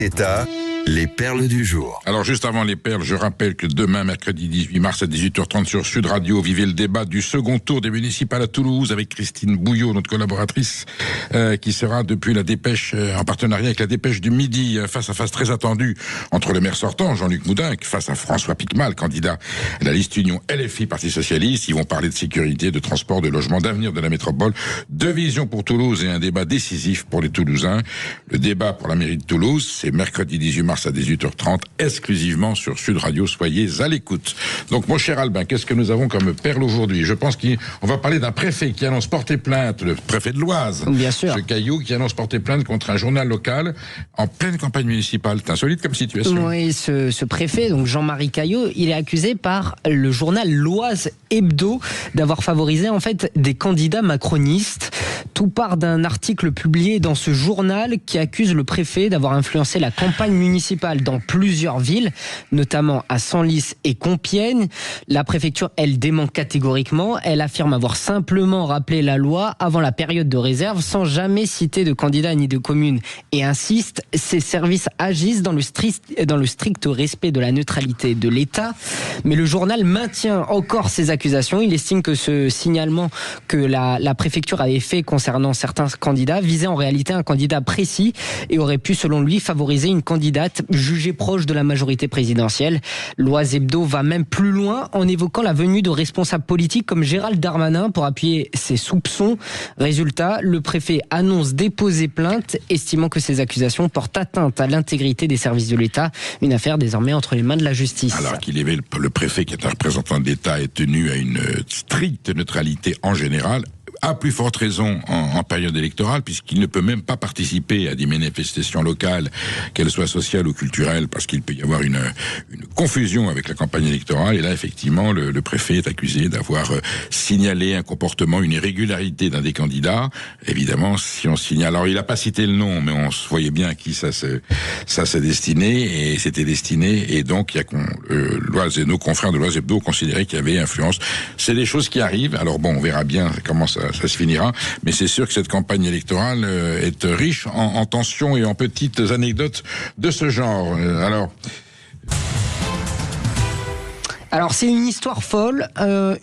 État, les perles du jour. Alors juste avant les perles, je rappelle que demain, mercredi 18 mars à 18h30 sur Sud Radio, vivez le débat du second tour des municipales à Toulouse avec Christine Bouillot, notre collaboratrice, qui sera depuis la Dépêche, en partenariat avec la Dépêche du Midi, face à face très attendu entre le maire sortant, Jean-Luc Moudinque, face à François Piquemal, candidat à la liste Union LFI Parti Socialiste. Ils vont parler de sécurité, de transport, de logement, d'avenir de la métropole, de vision pour Toulouse et un débat décisif pour les Toulousains. Le débat pour la mairie de Toulouse, c'est mercredi 18 mars à 18h30, exclusivement sur Sud Radio. Soyez à l'écoute. Donc, mon cher Albin, qu'est-ce que nous avons comme perle aujourd'hui? Je pense qu'on va parler d'un préfet qui annonce porter plainte, le préfet de l'Oise. Bien sûr. Ce Caillou qui annonce porter plainte contre un journal local en pleine campagne municipale. C'est insolite comme situation. Oui, ce préfet, donc Jean-Marie Caillot, il est accusé par le journal L'Oise Hebdo d'avoir favorisé en fait des candidats macronistes. Tout part d'un article publié dans ce journal qui accuse le préfet d'avoir influencé la campagne municipale dans plusieurs villes, notamment à Senlis et Compiègne. La préfecture, elle dément catégoriquement. Elle affirme avoir simplement rappelé la loi avant la période de réserve sans jamais citer de candidats ni de communes et insiste, ces services agissent dans le strict respect de la neutralité de l'État. Mais le journal maintient encore ces accusations. Il estime que ce signalement que la préfecture avait fait concernant certains candidats visait en réalité un candidat précis et aurait pu, selon lui, favoriser une candidate jugée proche de la majorité présidentielle. L'Oise Hebdo va même plus loin en évoquant la venue de responsables politiques comme Gérald Darmanin pour appuyer ses soupçons. Résultat, le préfet annonce déposer plainte, estimant que ces accusations portent atteinte à l'intégrité des services de l'État. Une affaire désormais entre les mains de la justice. Alors qu'il y avait le préfet qui est un représentant de l'État est tenu à une stricte neutralité en général, à plus forte raison en période électorale, puisqu'il ne peut même pas participer à des manifestations locales, qu'elles soient sociales ou culturelles, parce qu'il peut y avoir une confusion avec la campagne électorale. Et là, effectivement, le préfet est accusé d'avoir signalé un comportement, une irrégularité d'un des candidats. Évidemment, si on signale... Alors, il n'a pas cité le nom, mais on voyait bien à qui ça s'est destiné, et c'était destiné, et donc, nos confrères de l'Oise Hebdo ont considéré qu'il y avait influence. C'est des choses qui arrivent. Alors bon, on verra bien comment ça se finira, mais c'est sûr que cette campagne électorale est riche en tensions et en petites anecdotes de ce genre. Alors c'est une histoire folle,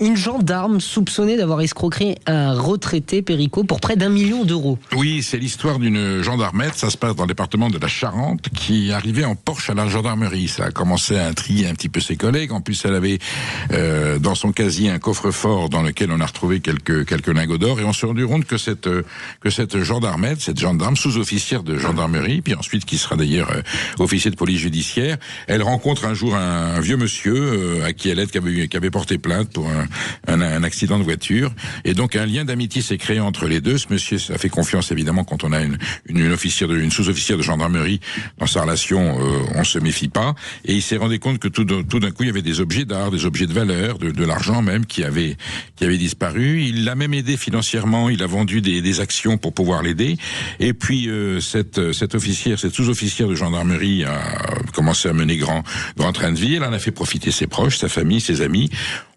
une gendarme soupçonnée d'avoir escroqué un retraité péricot pour près d'1 million d'euros. Oui, c'est l'histoire d'une gendarmette, ça se passe dans le département de la Charente, qui arrivait en Porsche à la gendarmerie. Ça a commencé à intriguer un petit peu ses collègues. En plus, elle avait dans son casier un coffre-fort dans lequel on a retrouvé quelques lingots d'or, et on s'est rendu compte que cette gendarmette, cette gendarme sous-officière de gendarmerie, puis ensuite qui sera d'ailleurs officier de police judiciaire, elle rencontre un jour un vieux monsieur à qui elle aide, qui avait porté plainte pour un accident de voiture. Et donc, un lien d'amitié s'est créé entre les deux. Ce monsieur a fait confiance, évidemment, quand on a une sous-officière de gendarmerie dans sa relation, on se méfie pas. Et il s'est rendu compte que tout d'un coup, il y avait des objets d'art, des objets de valeur, de l'argent même, qui avaient disparu. Il l'a même aidé financièrement. Il a vendu des actions pour pouvoir l'aider. Et puis, cette sous-officière de gendarmerie a commencé à mener grand train de vie. Elle en a fait profiter ses proches, sa famille, ses amis.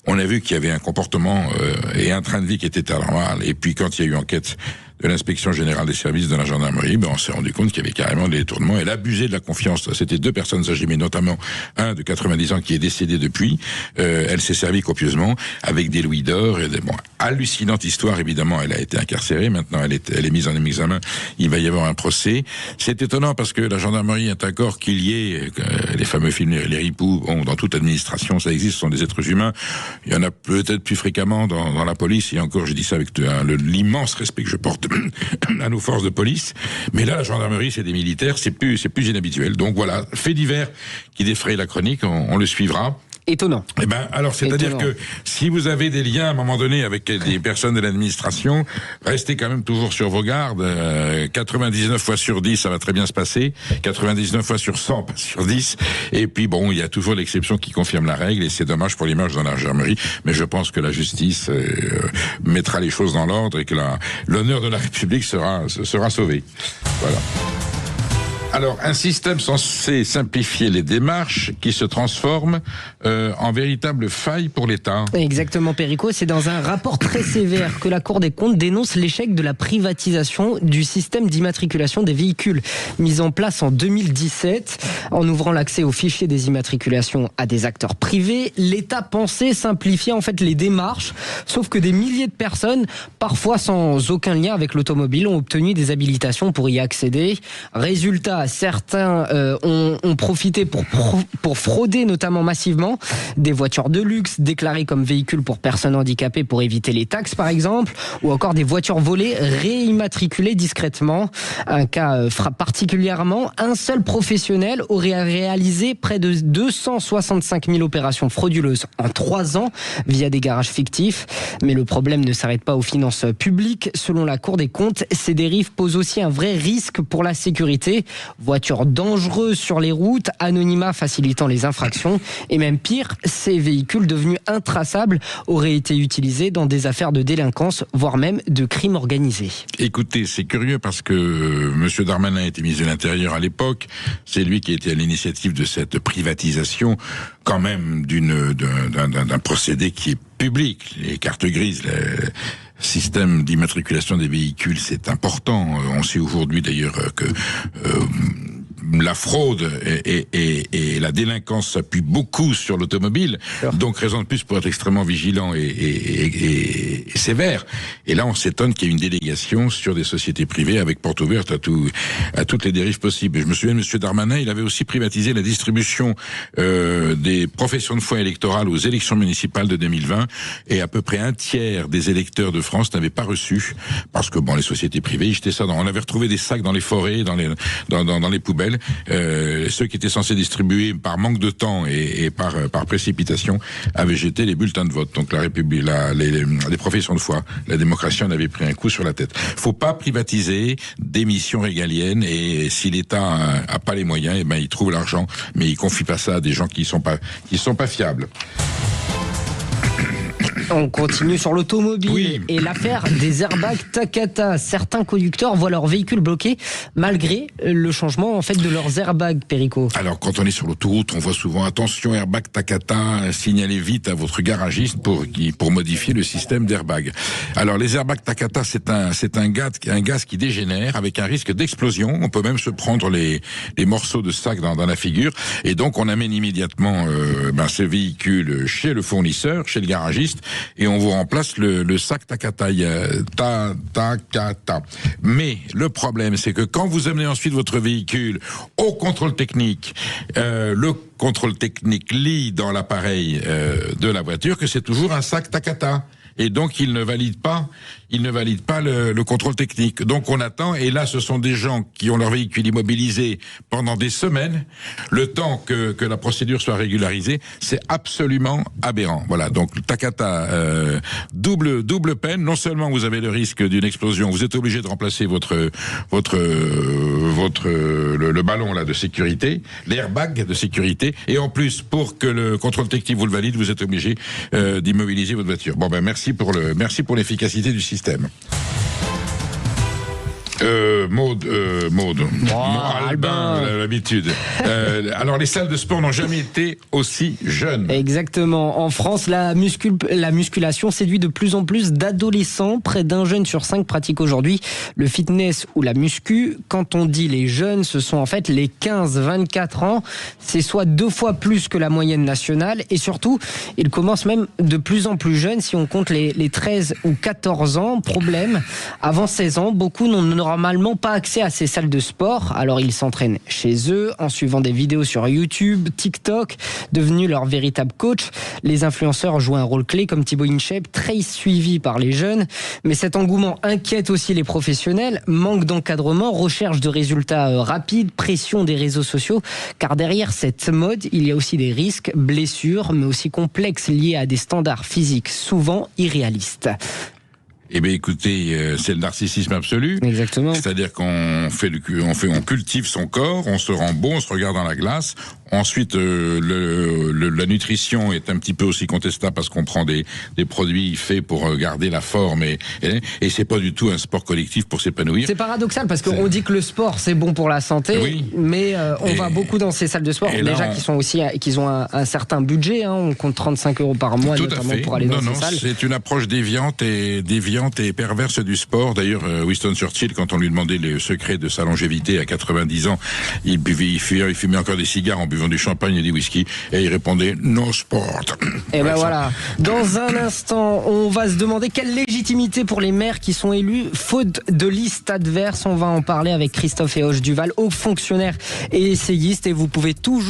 On a vu qu'il y avait un comportement et un train de vie qui était anormal. Et puis quand il y a eu enquête de l'inspection générale des services de la gendarmerie, on s'est rendu compte qu'il y avait carrément des détournements. Elle abusait de la confiance. C'était 2 personnes âgées, mais notamment un de 90 ans qui est décédé depuis. Elle s'est servie copieusement avec des louis d'or. Hallucinante histoire, évidemment. Elle a été incarcérée. Maintenant, elle est mise en examen. Il va y avoir un procès. C'est étonnant parce que la gendarmerie est un corps qu'il y ait, les fameux films, les ripoux, dans toute administration, ça existe, ce sont des êtres humains. Il y en a peut-être plus fréquemment dans la police. Et encore, je dis ça avec l'immense respect que je porte à nos forces de police. Mais là, la gendarmerie, c'est des militaires, c'est plus inhabituel. Donc voilà, fait divers qui défraye la chronique, on le suivra. Étonnant. Alors, c'est-à-dire que si vous avez des liens à un moment donné avec des personnes de l'administration, restez quand même toujours sur vos gardes. 99 fois sur 10, ça va très bien se passer. 99 fois sur 100, pas sur 10. Et puis il y a toujours l'exception qui confirme la règle, et c'est dommage pour l'image dans la gendarmerie. Mais je pense que la justice mettra les choses dans l'ordre et que l'honneur de la République sera sauvé. Voilà. Alors, un système censé simplifier les démarches qui se transforme en véritable faille pour l'État. Exactement, Perico. C'est dans un rapport très sévère que la Cour des comptes dénonce l'échec de la privatisation du système d'immatriculation des véhicules mis en place en 2017. En ouvrant l'accès aux fichiers des immatriculations à des acteurs privés, l'État pensait simplifier en fait les démarches, sauf que des milliers de personnes, parfois sans aucun lien avec l'automobile, ont obtenu des habilitations pour y accéder. Résultat, certains ont profité pour frauder notamment massivement des voitures de luxe déclarées comme véhicules pour personnes handicapées pour éviter les taxes par exemple, ou encore des voitures volées réimmatriculées discrètement. Un cas frappe particulièrement. Un seul professionnel aurait réalisé près de 265 000 opérations frauduleuses en 3 ans via des garages fictifs. Mais le problème ne s'arrête pas aux finances publiques. Selon la Cour des comptes, ces dérives posent aussi un vrai risque pour la sécurité. Voitures dangereuses sur les routes, anonymat facilitant les infractions et même pire, ces véhicules devenus intraçables auraient été utilisés dans des affaires de délinquance, voire même de crimes organisés. Écoutez, c'est curieux parce que M. Darmanin était ministre de l'Intérieur à l'époque. C'est lui qui était à l'initiative de cette privatisation, quand même d'un procédé qui est public. Les cartes grises, le système d'immatriculation des véhicules, c'est important. On sait aujourd'hui d'ailleurs que la fraude et la délinquance s'appuient beaucoup sur l'automobile, donc raison de plus pour être extrêmement vigilant et sévère. Et là, on s'étonne qu'il y ait une délégation sur des sociétés privées avec porte ouverte à toutes les dérives possibles. Et je me souviens, M. Darmanin, il avait aussi privatisé la distribution des professions de foi électorales aux élections municipales de 2020, et à peu près un tiers des électeurs de France n'avaient pas reçu, parce que les sociétés privées, ils jetaient ça on avait retrouvé des sacs dans les forêts, dans les poubelles. Ceux qui étaient censés distribuer par manque de temps et par précipitation avaient jeté les bulletins de vote. Donc la République, les professions de foi, la démocratie en avait pris un coup sur la tête. Faut pas privatiser des missions régaliennes, et si l'État a pas les moyens, il trouve l'argent, mais il confie pas ça à des gens qui sont pas fiables. On continue sur l'automobile, oui. Et l'affaire des airbags Takata. Certains conducteurs voient leur véhicule bloqué malgré le changement en fait de leurs airbags, Perico. Alors quand on est sur l'autoroute, on voit souvent attention airbag Takata, signalez vite à votre garagiste pour modifier le système d'airbag. Alors les airbags Takata, c'est un gaz qui dégénère avec un risque d'explosion. On peut même se prendre les morceaux de sac dans la figure, et donc on amène immédiatement ces véhicules chez le fournisseur, chez le garagiste, et on vous remplace le sac Takata. Takata. Mais le problème, c'est que quand vous amenez ensuite votre véhicule au contrôle technique, le contrôle technique lit dans l'appareil de la voiture que c'est toujours un sac Takata. Et donc il ne valide pas le contrôle technique. Donc on attend, et là ce sont des gens qui ont leur véhicule immobilisé pendant des semaines, le temps que la procédure soit régularisée. C'est absolument aberrant. Voilà, donc Takata, double peine. Non seulement vous avez le risque d'une explosion, vous êtes obligé de remplacer le ballon là de sécurité, l'airbag de sécurité, et en plus pour que le contrôle technique vous le valide, vous êtes obligé d'immobiliser votre voiture. Merci pour l'efficacité du système. Maud, Albin, l'habitude. Alors les salles de sport n'ont jamais été aussi jeunes. Exactement. En France, la musculation séduit de plus en plus d'adolescents. Près d'un jeune sur 5 pratique aujourd'hui le fitness ou la muscu. Quand on dit les jeunes, ce sont en fait les 15-24 ans. C'est soit 2 fois plus que la moyenne nationale. Et surtout, ils commencent même de plus en plus jeunes si on compte les 13 ou 14 ans. Problème, avant 16 ans, beaucoup n'ont normalement pas accès à ces salles de sport. Alors ils s'entraînent chez eux en suivant des vidéos sur YouTube, TikTok, devenus leur véritable coach. Les influenceurs jouent un rôle clé comme Thibaut InShape, très suivi par les jeunes. Mais cet engouement inquiète aussi les professionnels. Manque d'encadrement, recherche de résultats rapides, pression des réseaux sociaux. Car derrière cette mode, il y a aussi des risques, blessures, mais aussi complexes liés à des standards physiques souvent irréalistes. Eh bien, écoutez, c'est le narcissisme absolu. Exactement. C'est-à-dire qu'on cultive son corps, on se rend beau, on se regarde dans la glace, Ensuite, la nutrition est un petit peu aussi contestable parce qu'on prend des produits faits pour garder la forme et c'est pas du tout un sport collectif pour s'épanouir. C'est paradoxal parce qu'on dit que le sport c'est bon pour la santé, oui. Mais on va beaucoup dans ces salles de sport qui ont un certain budget, hein, on compte 35 € par mois tout notamment pour aller dans ces salles. C'est une approche déviante et perverse du sport. D'ailleurs, Winston Churchill, quand on lui demandait les secrets de sa longévité à 90 ans, il fumait encore des cigares en buvant du champagne et du whisky et il répondait no sport. Et ben voilà. Dans un instant, on va se demander quelle légitimité pour les maires qui sont élus faute de liste adverse. On va en parler avec Christophe Eoche Duval, haut fonctionnaire et essayiste, et vous pouvez toujours